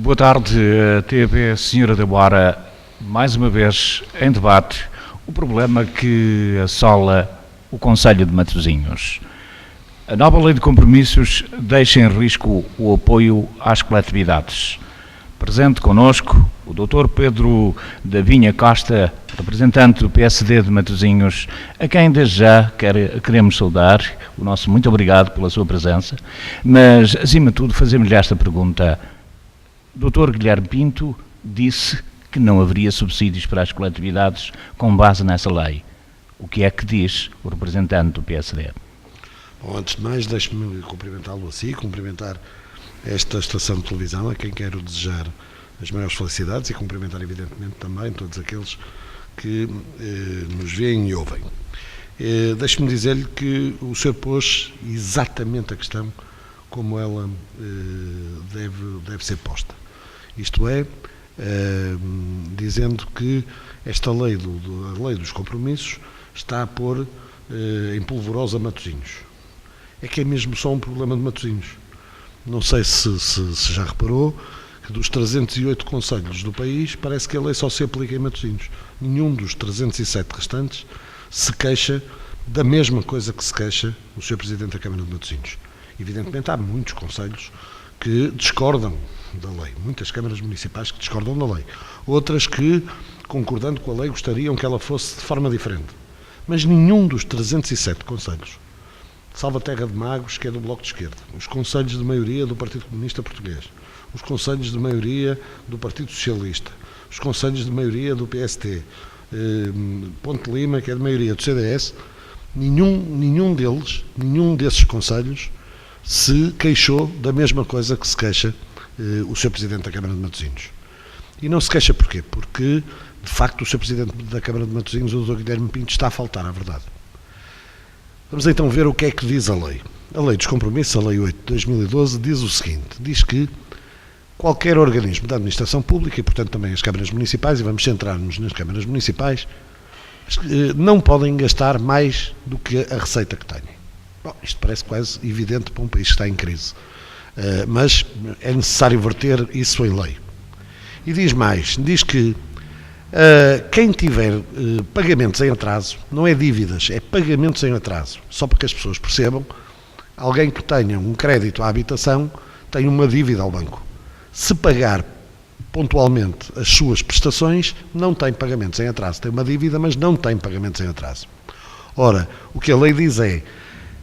Boa tarde, TV Senhora da Boara, mais uma vez em debate o problema que assola o Concelho de Matosinhos. A nova lei de compromissos deixa em risco o apoio às coletividades. Presente connosco o Dr. Pedro da Vinha Costa, representante do PSD de Matosinhos, a quem desde já queremos saudar. O nosso muito obrigado pela sua presença, mas acima de tudo fazemos-lhe esta pergunta. Dr. Guilherme Pinto disse que não haveria subsídios para as coletividades com base nessa lei. O que é que diz o representante do PSD? Bom, antes de mais, deixe-me cumprimentá-lo assim, cumprimentar esta estação de televisão, a quem quero desejar as maiores felicidades e cumprimentar evidentemente também todos aqueles que nos veem e ouvem. Deixe-me dizer-lhe que o senhor pôs exatamente a questão como ela deve ser posta. Isto é, dizendo que esta lei, a lei dos compromissos, está a pôr em polvorosa Matosinhos. É que é mesmo só um problema de Matosinhos. Não sei se já reparou que dos 308 concelhos do país, parece que a lei só se aplica em Matosinhos. Nenhum dos 307 restantes se queixa da mesma coisa que se queixa o Sr. Presidente da Câmara de Matosinhos. Evidentemente há muitos concelhos que discordam da lei, muitas câmaras municipais que discordam da lei, outras que, concordando com a lei, gostariam que ela fosse de forma diferente. Mas nenhum dos 307 concelhos, salvo a Terra de Magos, que é do Bloco de Esquerda, os concelhos de maioria do Partido Comunista Português, os concelhos de maioria do Partido Socialista, os concelhos de maioria do PST, Ponte Lima, que é de maioria do CDS, nenhum desses concelhos se queixou da mesma coisa que se queixa o Sr. Presidente da Câmara de Matosinhos. E não se queixa porquê? Porque, de facto, o Sr. Presidente da Câmara de Matosinhos, o Dr. Guilherme Pinto, está a faltar à verdade. Vamos então ver o que é que diz a lei. A Lei dos Compromissos, a Lei 8 de 2012, diz o seguinte, diz que qualquer organismo da administração pública, e portanto também as câmaras municipais, e vamos centrar-nos nas câmaras municipais, não podem gastar mais do que a receita que têm. Bom, isto parece quase evidente para um país que está em crise, mas é necessário verter isso em lei. E diz mais, diz que quem tiver pagamentos em atraso, não é dívidas, é pagamentos em atraso, só para que as pessoas percebam, alguém que tenha um crédito à habitação tem uma dívida ao banco. Se pagar pontualmente as suas prestações, não tem pagamentos em atraso. Tem uma dívida, mas não tem pagamentos em atraso. Ora, o que a lei diz é,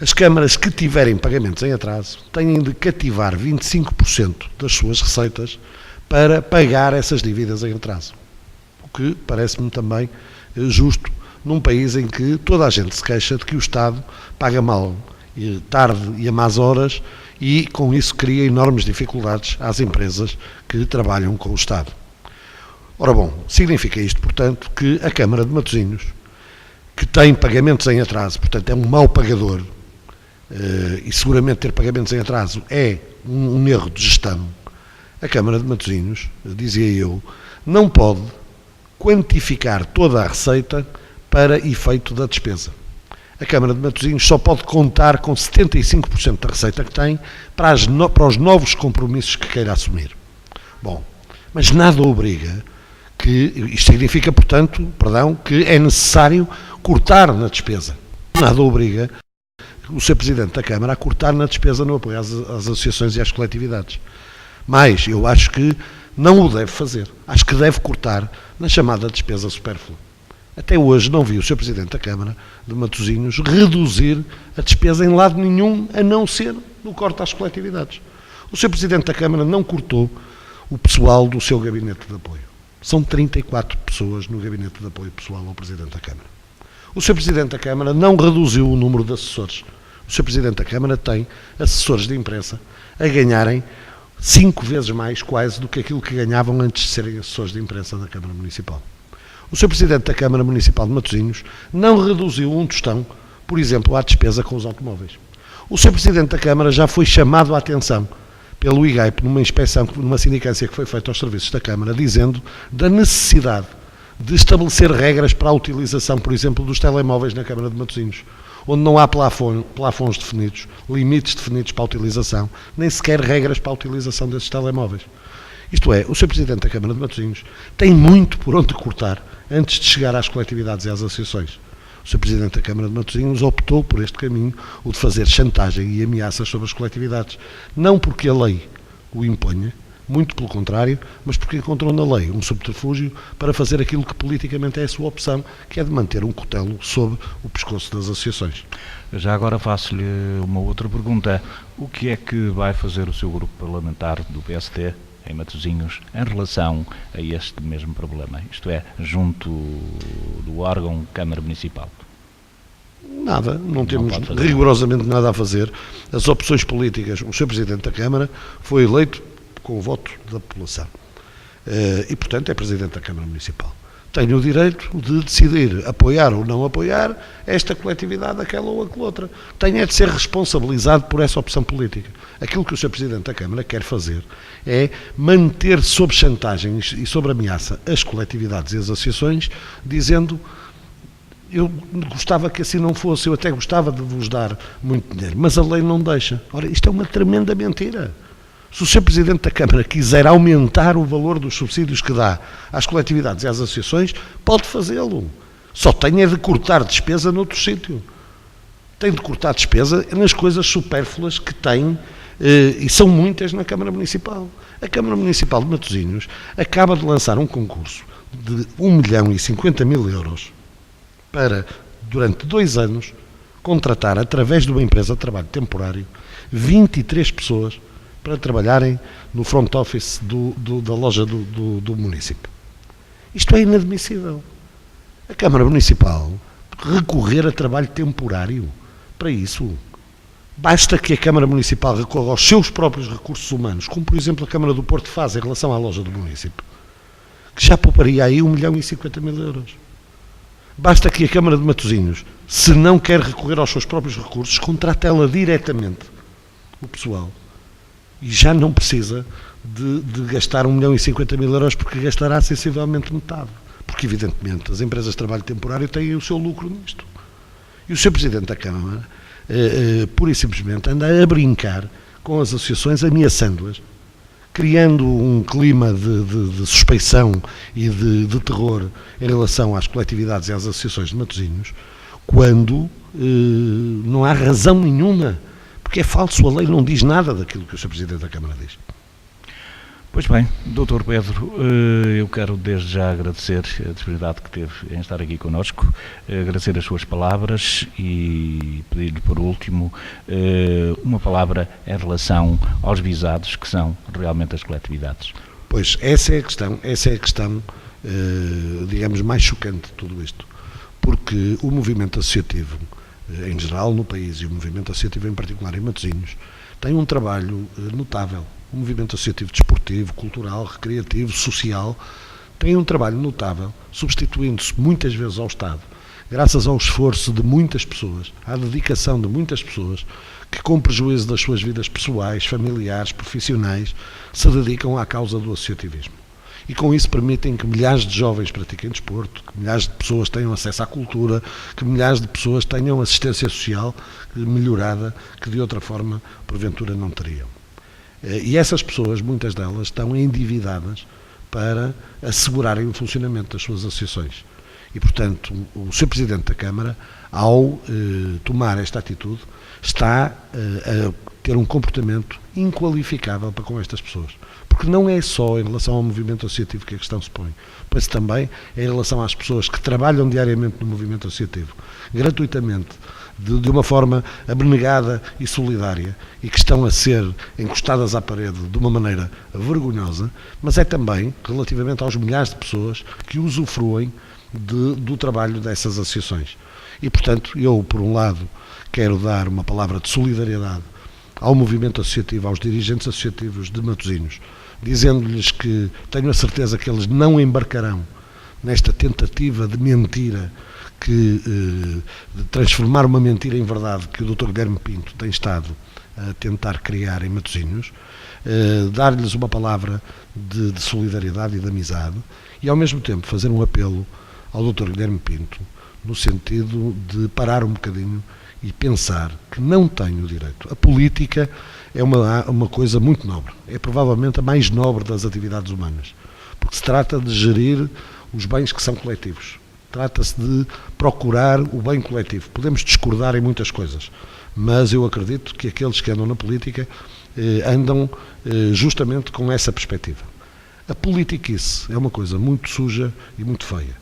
as câmaras que tiverem pagamentos em atraso têm de cativar 25% das suas receitas para pagar essas dívidas em atraso. O que parece-me também justo num país em que toda a gente se queixa de que o Estado paga mal, tarde e a más horas, e com isso cria enormes dificuldades às empresas que trabalham com o Estado. Ora bom, significa isto, portanto, que a Câmara de Matosinhos, que tem pagamentos em atraso, portanto é um mau pagador, e seguramente ter pagamentos em atraso é um erro de gestão, a Câmara de Matosinhos, dizia eu, não pode quantificar toda a receita para efeito da despesa. A Câmara de Matosinhos só pode contar com 75% da receita que tem para os novos compromissos que queira assumir. Bom, mas nada obriga que, isto significa, portanto, que é necessário cortar na despesa. Nada obriga o Sr. Presidente da Câmara a cortar na despesa no apoio às associações e às coletividades. Mas eu acho que não o deve fazer. Acho que deve cortar na chamada despesa supérflua. Até hoje não vi o Sr. Presidente da Câmara de Matosinhos reduzir a despesa em lado nenhum, a não ser no corte às coletividades. O Sr. Presidente da Câmara não cortou o pessoal do seu gabinete de apoio. São 34 pessoas no gabinete de apoio pessoal ao Presidente da Câmara. O Sr. Presidente da Câmara não reduziu o número de assessores. O Sr. Presidente da Câmara tem assessores de imprensa a ganharem 5 vezes mais quase do que aquilo que ganhavam antes de serem assessores de imprensa da Câmara Municipal. O Sr. Presidente da Câmara Municipal de Matosinhos não reduziu um tostão, por exemplo, à despesa com os automóveis. O Sr. Presidente da Câmara já foi chamado à atenção pelo IGAIP numa inspeção, numa sindicância que foi feita aos serviços da Câmara, dizendo da necessidade de estabelecer regras para a utilização, por exemplo, dos telemóveis na Câmara de Matosinhos, onde não há plafons definidos, limites definidos para a utilização, nem sequer regras para a utilização desses telemóveis. Isto é, o Sr. Presidente da Câmara de Matosinhos tem muito por onde cortar antes de chegar às coletividades e às associações. O Sr. Presidente da Câmara de Matosinhos optou por este caminho, o de fazer chantagem e ameaças sobre as coletividades. Não porque a lei o imponha, muito pelo contrário, mas porque encontrou na lei um subterfúgio para fazer aquilo que politicamente é a sua opção, que é de manter um cutelo sobre o pescoço das associações. Já agora faço-lhe uma outra pergunta. O que é que vai fazer o seu grupo parlamentar do PSD em Matosinhos em relação a este mesmo problema? Isto é, junto do órgão Câmara Municipal? Nada, não temos rigorosamente nada a fazer. As opções políticas, o Sr. Presidente da Câmara foi eleito com o voto da população e, portanto, é Presidente da Câmara Municipal. Tem o direito de decidir apoiar ou não apoiar esta coletividade, aquela ou aquela outra. Tem é de ser responsabilizado por essa opção política. Aquilo que o Sr. Presidente da Câmara quer fazer é manter sob chantagem e sob ameaça as coletividades e as associações, dizendo: eu gostava que assim não fosse, eu até gostava de vos dar muito dinheiro, mas a lei não deixa. Ora, isto é uma tremenda mentira. Se o Sr. Presidente da Câmara quiser aumentar o valor dos subsídios que dá às coletividades e às associações, pode fazê-lo. Só tem é de cortar despesa noutro sítio. Tem de cortar despesa nas coisas supérfluas que tem, e são muitas na Câmara Municipal. A Câmara Municipal de Matosinhos acaba de lançar um concurso de 1.050.000 euros para, durante 2 anos, contratar, através de uma empresa de trabalho temporário, 23 pessoas para trabalharem no front office da loja do município. Isto é inadmissível. A Câmara Municipal recorrer a trabalho temporário para isso. Basta que a Câmara Municipal recorra aos seus próprios recursos humanos, como por exemplo a Câmara do Porto faz em relação à loja do município, que já pouparia aí 1.050.000 euros. Basta que a Câmara de Matosinhos, se não quer recorrer aos seus próprios recursos, contrate ela diretamente o pessoal. E já não precisa de gastar 1.050.000 euros, porque gastará sensivelmente metade. Porque, evidentemente, as empresas de trabalho temporário têm o seu lucro nisto. E o Sr. Presidente da Câmara, pura e simplesmente, anda a brincar com as associações, ameaçando-as, criando um clima de suspeição e de terror em relação às coletividades e às associações de Matosinhos, quando não há razão nenhuma. Porque é falso, a lei não diz nada daquilo que o Sr. Presidente da Câmara diz. Pois bem, Dr. Pedro, eu quero desde já agradecer a disponibilidade que teve em estar aqui connosco, agradecer as suas palavras e pedir-lhe, por último, uma palavra em relação aos visados, que são realmente as coletividades. Pois, essa é a questão, digamos, mais chocante de tudo isto. Porque o movimento associativo, em geral no país, e o movimento associativo em particular em Matosinhos, tem um trabalho notável. O movimento associativo desportivo, cultural, recreativo, social, tem um trabalho notável, substituindo-se muitas vezes ao Estado, graças ao esforço de muitas pessoas, à dedicação de muitas pessoas, que com prejuízo das suas vidas pessoais, familiares, profissionais, se dedicam à causa do associativismo. E com isso permitem que milhares de jovens pratiquem desporto, que milhares de pessoas tenham acesso à cultura, que milhares de pessoas tenham assistência social melhorada, que de outra forma, porventura, não teriam. E essas pessoas, muitas delas, estão endividadas para assegurarem o funcionamento das suas associações. E, portanto, o Sr. Presidente da Câmara, ao tomar esta atitude, está a ter um comportamento inqualificável para com estas pessoas. Porque não é só em relação ao movimento associativo que a questão se põe, mas também é em relação às pessoas que trabalham diariamente no movimento associativo, gratuitamente, de uma forma abnegada e solidária, e que estão a ser encostadas à parede de uma maneira vergonhosa, mas é também relativamente aos milhares de pessoas que usufruem do trabalho dessas associações. E, portanto, eu, por um lado, quero dar uma palavra de solidariedade ao movimento associativo, aos dirigentes associativos de Matosinhos, dizendo-lhes que tenho a certeza que eles não embarcarão nesta tentativa de mentira, de transformar uma mentira em verdade, que o Dr. Guilherme Pinto tem estado a tentar criar em Matosinhos, dar-lhes uma palavra de solidariedade e de amizade, e ao mesmo tempo fazer um apelo ao Dr. Guilherme Pinto, no sentido de parar um bocadinho e pensar que não tem o direito. A política é uma coisa muito nobre, é provavelmente a mais nobre das atividades humanas, porque se trata de gerir os bens que são coletivos. Trata-se de procurar o bem coletivo. Podemos discordar em muitas coisas, mas eu acredito que aqueles que andam na política andam justamente com essa perspectiva. A politiquice é uma coisa muito suja e muito feia.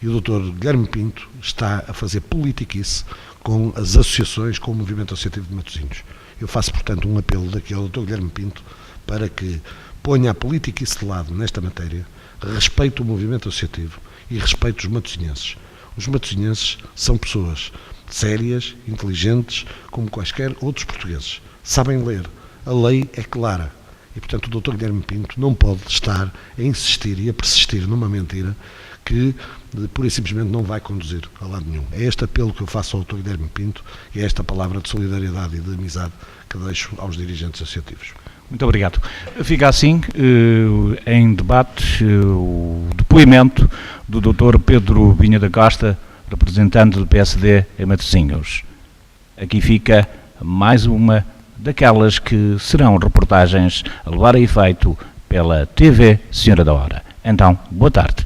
E o Dr. Guilherme Pinto está a fazer politiquice com as associações, com o Movimento Associativo de Matosinhos. Eu faço, portanto, um apelo daqui ao Dr. Guilherme Pinto para que ponha a politiquice de lado nesta matéria, respeite o movimento associativo e respeite os matosinhenses. Os matosinhenses são pessoas sérias, inteligentes, como quaisquer outros portugueses. Sabem ler. A lei é clara. E, portanto, o Dr. Guilherme Pinto não pode estar a insistir e a persistir numa mentira que, pura e simplesmente, não vai conduzir a lado nenhum. É este apelo que eu faço ao Dr. Guilherme Pinto e é esta palavra de solidariedade e de amizade que deixo aos dirigentes associativos. Muito obrigado. Fica assim em debate o depoimento do Dr. Pedro Vinha da Costa, representante do PSD em Matosinhos. Aqui fica mais uma daquelas que serão reportagens a levar a efeito pela TV Senhora da Hora. Então, boa tarde.